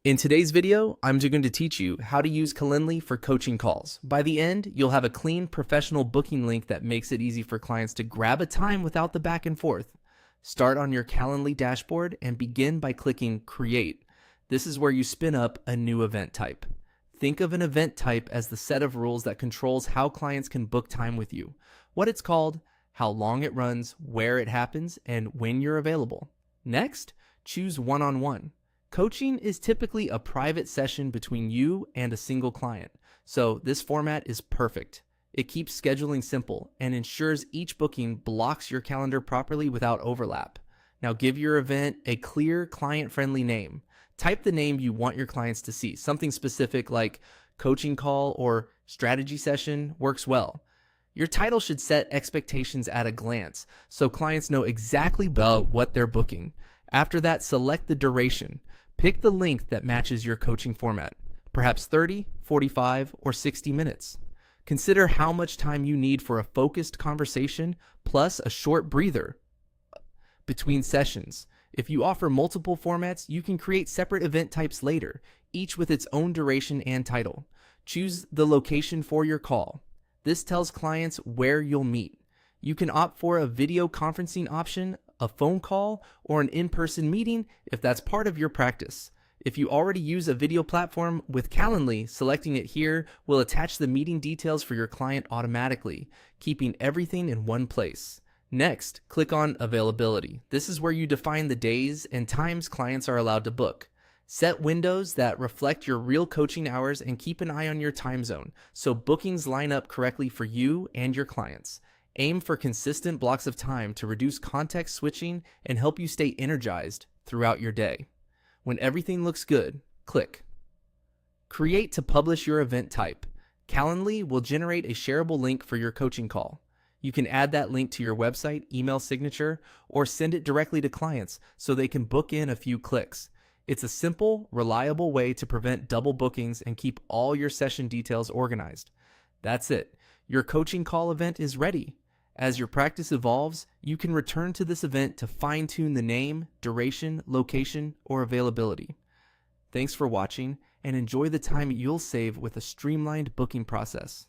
In today's video, I'm going to teach you how to use Calendly for coaching calls. By the end, you'll have a clean, professional booking link that makes it easy for clients to grab a time without the back and forth. Start on your Calendly dashboard and begin by clicking Create. This is where you spin up a new event type. Think of an event type as the set of rules that controls how clients can book time with you, what it's called, how long it runs, where it happens, and when you're available. Next, choose one-on-one. Coaching is typically a private session between you and a single client, so this format is perfect. It keeps scheduling simple and ensures each booking blocks your calendar properly without overlap. Now give your event a clear, client-friendly name. Type the name you want your clients to see. Something specific like coaching call or strategy session works well. Your title should set expectations at a glance, so clients know exactly about what they're booking. After that, select the duration. Pick the length that matches your coaching format, perhaps 30, 45, or 60 minutes. Consider how much time you need for a focused conversation plus a short breather between sessions. If you offer multiple formats, you can create separate event types later, each with its own duration and title. Choose the location for your call. This tells clients where you'll meet. You can opt for a video conferencing option, a phone call, or an in-person meeting if that's part of your practice. If you already use a video platform with Calendly, selecting it here will attach the meeting details for your client automatically, keeping everything in one place. Next, click on Availability. This is where you define the days and times clients are allowed to book. Set windows that reflect your real coaching hours and keep an eye on your time zone so bookings line up correctly for you and your clients. Aim for consistent blocks of time to reduce context switching and help you stay energized throughout your day. When everything looks good, click Create to publish your event type. Calendly will generate a shareable link for your coaching call. You can add that link to your website, email signature, or send it directly to clients so they can book in a few clicks. It's a simple, reliable way to prevent double bookings and keep all your session details organized. That's it. Your coaching call event is ready. As your practice evolves, you can return to this event to fine-tune the name, duration, location, or availability. Thanks for watching, and enjoy the time you'll save with a streamlined booking process.